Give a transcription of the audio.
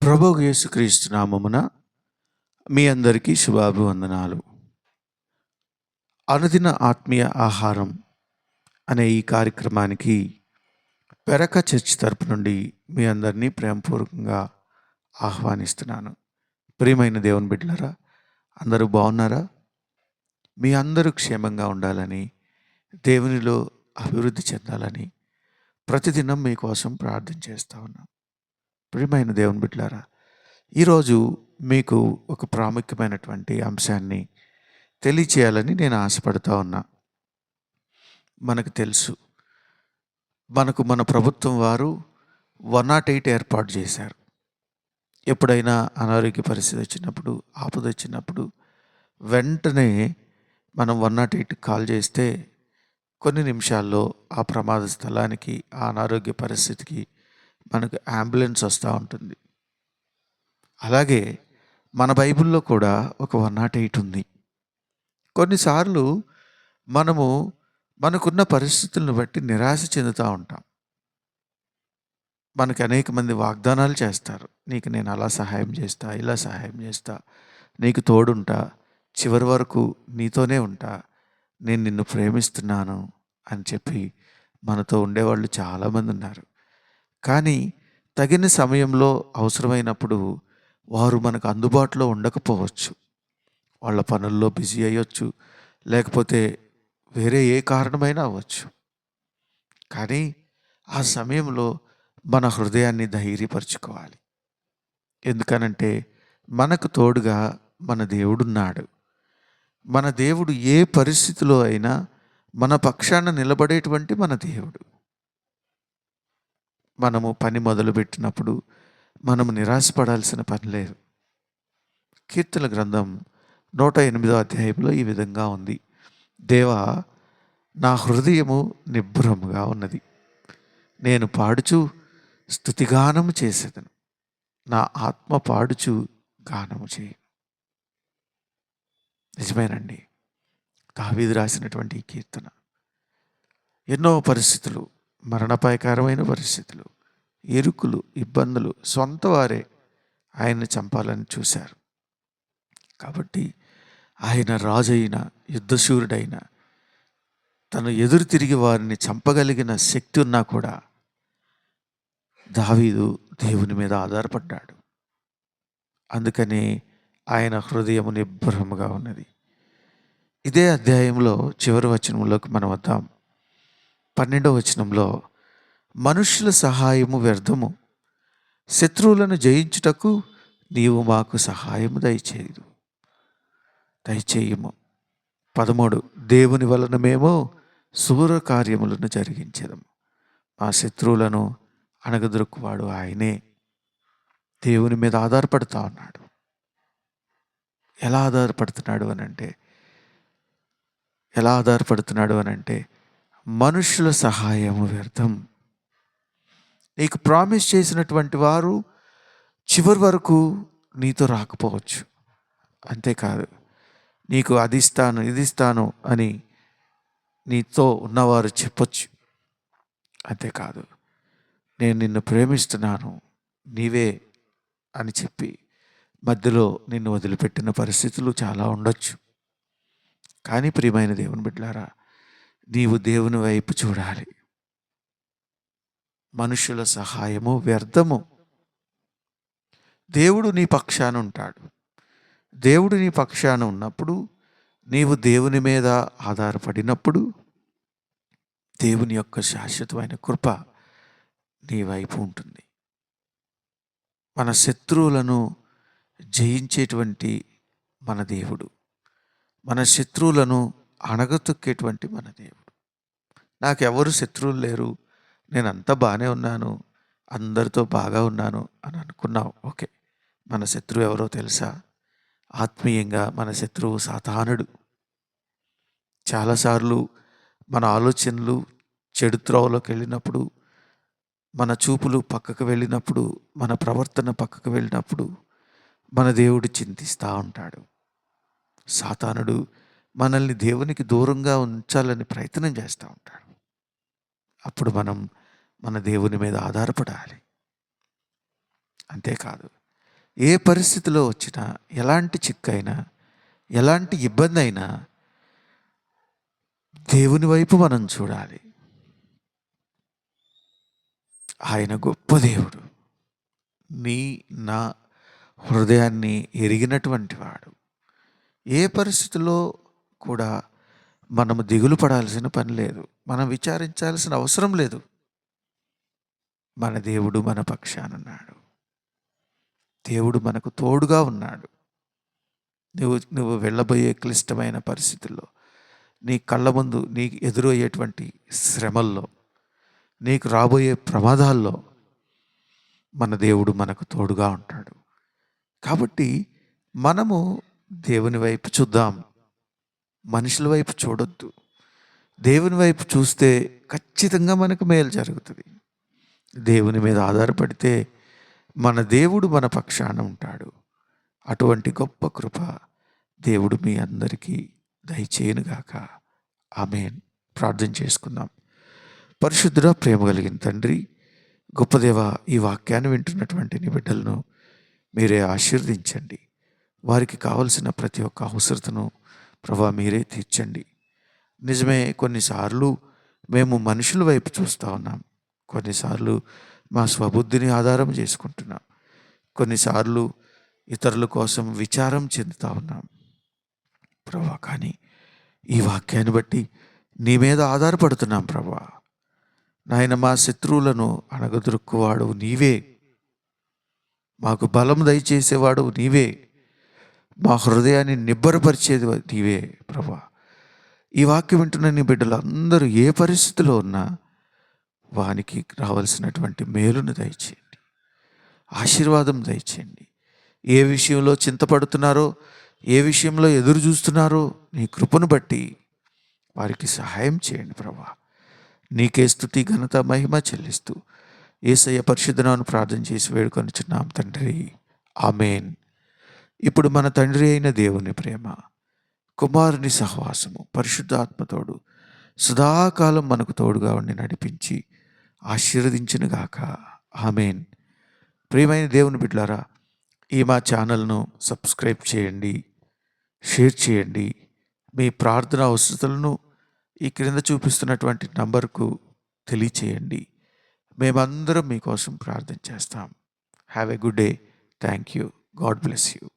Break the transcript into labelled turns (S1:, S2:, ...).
S1: ప్రభువు యేసుక్రీస్తు నామమున మీ అందరికీ శుభాభివందనాలు. అనుదిన ఆత్మీయ ఆహారం అనే ఈ కార్యక్రమానికి పెరక చర్చ్ తరపు నుండి మీ అందరినీ ప్రేమపూర్వకంగా ఆహ్వానిస్తున్నాను. ప్రియమైన దేవుని బిడ్డలారా, అందరూ బాగున్నారా? మీ అందరూ క్షేమంగా ఉండాలని, దేవునిలో అభివృద్ధి చెందాలని ప్రతిదినం మీకోసం ప్రార్థన చేస్తూ ఉన్నాం. ప్రియమైన దేవుని బిడ్డలారా, ఈరోజు మీకు ఒక ప్రాముఖ్యమైనటువంటి అంశాన్ని తెలియచేయాలని నేను ఆశపడుతూ ఉన్నా. మనకు తెలుసు, మన ప్రభుత్వం వారు 108 ఏర్పాటు చేశారు. ఎప్పుడైనా అనారోగ్య పరిస్థితి వచ్చినప్పుడు, ఆపద వచ్చినప్పుడు వెంటనే మనం 108కి కాల్ చేస్తే కొన్ని నిమిషాల్లో ఆ ప్రమాద స్థలానికి, ఆ అనారోగ్య పరిస్థితికి మనకు అంబులెన్స్ వస్తూ ఉంటుంది. అలాగే మన బైబిల్లో కూడా ఒక 108 ఉంది. కొన్నిసార్లు మనకున్న పరిస్థితులను బట్టి నిరాశ చెందుతూ ఉంటాం. మనకి అనేక మంది వాగ్దానాలు చేస్తారు. నీకు నేను అలా సహాయం చేస్తా, ఇలా సహాయం చేస్తా, నీకు తోడుంటా, చివరి వరకు నీతోనే ఉంటా, నేను నిన్ను ప్రేమిస్తున్నాను అని చెప్పి మనతో ఉండేవాళ్ళు చాలామంది ఉన్నారు. కానీ తగిన సమయంలో అవసరమైనప్పుడు వారు మనకు అందుబాటులో ఉండకపోవచ్చు. వాళ్ళ పనుల్లో బిజీ అయ్యొచ్చు, లేకపోతే వేరే ఏ కారణమైనా అవ్వచ్చు. కానీ ఆ సమయంలో మన హృదయాన్ని ధైర్యపరచుకోవాలి. ఎందుకనంటే మనకు తోడుగా మన దేవుడున్నాడు. మన దేవుడు ఏ పరిస్థితిలో అయినా మన పక్షాన నిలబడేటువంటి మన దేవుడు. మనము పని మొదలుపెట్టినప్పుడు మనము నిరాశపడాల్సిన పని లేదు. కీర్తన గ్రంథం 108వ అధ్యాయంలో ఈ విధంగా ఉంది. దేవా, నా హృదయము నిబ్బరముగా ఉన్నది, నేను పాడుచు స్తుతిగానము చేసేదను, నా ఆత్మ పాడుచు గానము చేయి. నిజమేనండి, దావీదు రాసినటువంటి ఈ కీర్తన. ఎన్నో పరిస్థితులు, మరణాపాయకరమైన పరిస్థితులు, ఇరుకులు, ఇబ్బందులు, సొంత వారే ఆయన్ని చంపాలని చూశారు. కాబట్టి ఆయన రాజైన, యుద్ధశూరుడైన, తను ఎదురు తిరిగి వారిని చంపగలిగిన శక్తి ఉన్నా కూడా దావీదు దేవుని మీద ఆధారపడ్డాడు. అందుకని ఆయన హృదయము నిబ్బరముగా ఉన్నది. ఇదే అధ్యాయంలో చివరి వచనంలోకి మనం వద్దాం. 12వ వచనంలో, మనుష్యుల సహాయము వ్యర్థము, శత్రువులను జయించుటకు నీవు మాకు సహాయము దయచేయము. 13, దేవుని వలన మేము శూర కార్యములను జరిగించేదము, మా శత్రువులను అణగదొరుకువాడు ఆయనే. దేవుని మీద ఆధారపడుతూ ఉన్నాడు. ఎలా ఆధారపడుతున్నాడు అనంటే మనుష్యుల సహాయము వ్యర్థం. నీకు ప్రామిస్ చేసినటువంటి వారు చివరి వరకు నీతో రాకపోవచ్చు. అంతేకాదు, నీకు అది ఇస్తాను, ఇది ఇస్తాను అని నీతో ఉన్నవారు చెప్పొచ్చు. అంతేకాదు, నేను నిన్ను ప్రేమిస్తున్నాను, నీవే అని చెప్పి మధ్యలో నిన్ను వదిలిపెట్టిన పరిస్థితులు చాలా ఉండొచ్చు. కానీ ప్రియమైన దేవుని బిడ్డలారా, నీవు దేవుని వైపు చూడాలి. మనుషుల సహాయము వ్యర్థము. దేవుడు నీ పక్షాన ఉంటాడు. దేవుడు నీ పక్షాన ఉన్నప్పుడు, నీవు దేవుని మీద ఆధారపడినప్పుడు, దేవుని యొక్క శాశ్వతమైన కృప నీ వైపు ఉంటుంది. మన శత్రువులను జయించేటువంటి మన దేవుడు, మన శత్రువులను అణగతొక్కేటువంటి మన దేవుడు. నాకెవరు శత్రువులు లేరు, నేనంతా బాగానే ఉన్నాను, అందరితో బాగా ఉన్నాను అని అనుకున్నావు. ఓకే, మన శత్రువు ఎవరో తెలుసా? ఆత్మీయంగా మన శత్రువు సాతానుడు. చాలాసార్లు మన ఆలోచనలు చెడు త్రోవలోకి వెళ్ళినప్పుడు, మన చూపులు పక్కకు వెళ్ళినప్పుడు, మన ప్రవర్తన పక్కకు వెళ్ళినప్పుడు మన దేవుడు చింతిస్తూ ఉంటాడు. సాతానుడు మనల్ని దేవునికి దూరంగా ఉంచాలని ప్రయత్నం చేస్తూ ఉంటాడు. అప్పుడు మనం మన దేవుని మీద ఆధారపడాలి. అంతేకాదు, ఏ పరిస్థితిలో వచ్చినా, ఎలాంటి చిక్కైనా, ఎలాంటి ఇబ్బంది అయినా దేవుని వైపు మనం చూడాలి. ఆయన గొప్ప దేవుడు. నీ నా హృదయాన్ని ఎరిగినటువంటి వాడు. ఏ పరిస్థితిలో కూడా మనము దిగులు పడాల్సిన పని లేదు. మనం విచారించాల్సిన అవసరం లేదు. మన దేవుడు మన పక్షానున్నాడు. దేవుడు మనకు తోడుగా ఉన్నాడు. నువ్వు వెళ్ళబోయే క్లిష్టమైన పరిస్థితుల్లో, నీ కళ్ళ ముందు నీకు ఎదురయ్యేటువంటి శ్రమల్లో, నీకు రాబోయే ప్రమాదాల్లో మన దేవుడు మనకు తోడుగా ఉంటాడు. కాబట్టి మనము దేవుని వైపు చూద్దాం. మనుషుల వైపు చూడొద్దు. దేవుని వైపు చూస్తే ఖచ్చితంగా మనకు మేలు జరుగుతుంది. దేవుని మీద ఆధారపడితే మన దేవుడు మన పక్షాన ఉంటాడు. అటువంటి గొప్ప కృప దేవుడు మీ అందరికీ దయచేయునుగాక. ఆమేన్. ప్రార్థన చేసుకుందాం. పరిశుద్ధుడా, ప్రేమ కలిగిన తండ్రి, గొప్ప దేవ, ఈ వాక్యాన్ని వింటున్నటువంటి నీ బిడ్డలను మీరే ఆశీర్వదించండి. వారికి కావలసిన ప్రతి ఒక్క అవసరతను ప్రభా మీరే తీర్చండి. నిజమే, కొన్నిసార్లు మేము మనుషుల వైపు చూస్తూ ఉన్నాం. కొన్నిసార్లు మా స్వబుద్ధిని ఆధారం చేసుకుంటున్నాం. కొన్నిసార్లు ఇతరుల కోసం విచారం చెందుతూ ఉన్నాం ప్రభా. కానీ ఈ వాక్యాన్ని బట్టి నీ మీద ఆధారపడుతున్నాం ప్రభా. నాయన, మా శత్రువులను అణగదొరుక్కువాడు నీవే. మాకు బలం దయచేసేవాడు నీవే. మా హృదయాన్ని నిబ్బరపరిచేది నీవే ప్రభా. ఈ వాక్యం వింటున్న నీ బిడ్డలందరూ ఏ పరిస్థితిలో ఉన్నా వానికి రావాల్సినటువంటి మేలును దయచేయండి. ఆశీర్వాదం దయచేయండి. ఏ విషయంలో చింతపడుతున్నారో, ఏ విషయంలో ఎదురు చూస్తున్నారో నీ కృపను బట్టి వారికి సహాయం చేయండి ప్రభా. నీకే స్తుతి, ఘనత, మహిమ చెల్లిస్తూ యేసయ్య పరిశుద్ధ నామమున ప్రార్థన చేసి వేడుకొనుచున్నాం తండ్రి. ఆమేన్. ఇప్పుడు మన తండ్రి అయిన దేవుని ప్రేమ, కుమారుని సహవాసము, పరిశుద్ధాత్మతోడు సదాకాలం మనకు తోడుగా ఉండి నడిపించి ఆశీర్వదించునుగాక. ఆమేన్. ప్రియమైన దేవుని బిడ్డలారా, ఈ మా ఛానల్ను సబ్స్క్రైబ్ చేయండి, షేర్ చేయండి. మీ ప్రార్థన అవసరతలను ఈ క్రింద చూపిస్తున్నటువంటి నంబర్కు తెలియచేయండి. మేమందరం మీకోసం ప్రార్థన చేస్తాం. Have a good day. Thank you. God bless you.